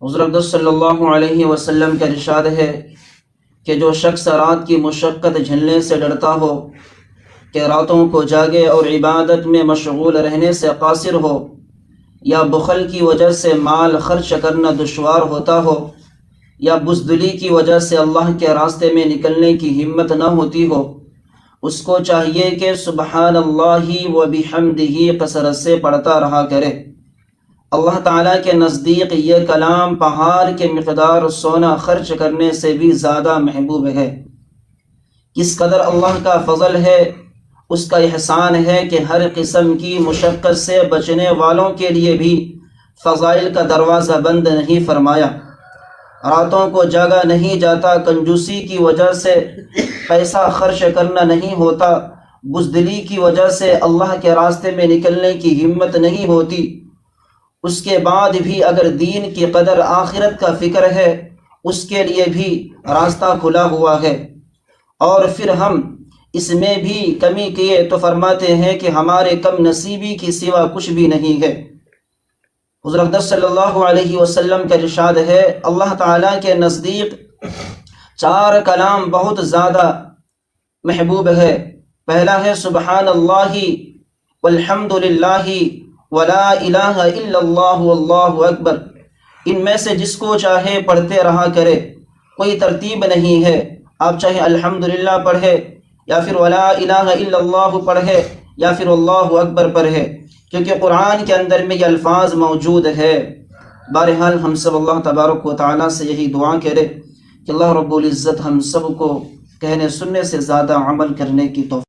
حضور اقدس صلی اللہ علیہ وسلم کا ارشاد ہے کہ جو شخص رات کی مشقت جھلنے سے ڈرتا ہو، کہ راتوں کو جاگے اور عبادت میں مشغول رہنے سے قاصر ہو، یا بخل کی وجہ سے مال خرچ کرنا دشوار ہوتا ہو، یا بزدلی کی وجہ سے اللہ کے راستے میں نکلنے کی ہمت نہ ہوتی ہو، اس کو چاہیے کہ سبحان اللہ و بحمدہ کثرت سے پڑھتا رہا کرے۔ اللہ تعالیٰ کے نزدیک یہ کلام پہاڑ کے مقدار سونا خرچ کرنے سے بھی زیادہ محبوب ہے۔ کس قدر اللہ کا فضل ہے، اس کا احسان ہے کہ ہر قسم کی مشقت سے بچنے والوں کے لیے بھی فضائل کا دروازہ بند نہیں فرمایا۔ راتوں کو جاگا نہیں جاتا، کنجوسی کی وجہ سے پیسہ خرچ کرنا نہیں ہوتا، بزدلی کی وجہ سے اللہ کے راستے میں نکلنے کی ہمت نہیں ہوتی، اس کے بعد بھی اگر دین کی قدر آخرت کا فکر ہے، اس کے لیے بھی راستہ کھلا ہوا ہے۔ اور پھر ہم اس میں بھی کمی کیے تو فرماتے ہیں کہ ہمارے کم نصیبی کی سوا کچھ بھی نہیں ہے۔ حضور اقدس صلی اللہ علیہ وسلم کا ارشاد ہے، اللہ تعالیٰ کے نزدیک 4 کلام بہت زیادہ محبوب ہے۔ پہلا ہے سبحان اللہ والحمد للہ ولا الہ الا اللہ واللہ اکبر۔ ان میں سے جس کو چاہے پڑھتے رہا کرے، کوئی ترتیب نہیں ہے۔ آپ چاہے الحمدللہ پڑھے، یا پھر ولا الہ الا اللہ پڑھے، یا پھر اللہ اکبر پڑھے، کیونکہ قرآن کے اندر میں یہ الفاظ موجود ہے۔ بہرحال ہم سب اللہ تبارک و تعالیٰ سے یہی دعا کرے کہ اللہ رب العزت ہم سب کو کہنے سننے سے زیادہ عمل کرنے کی توفیق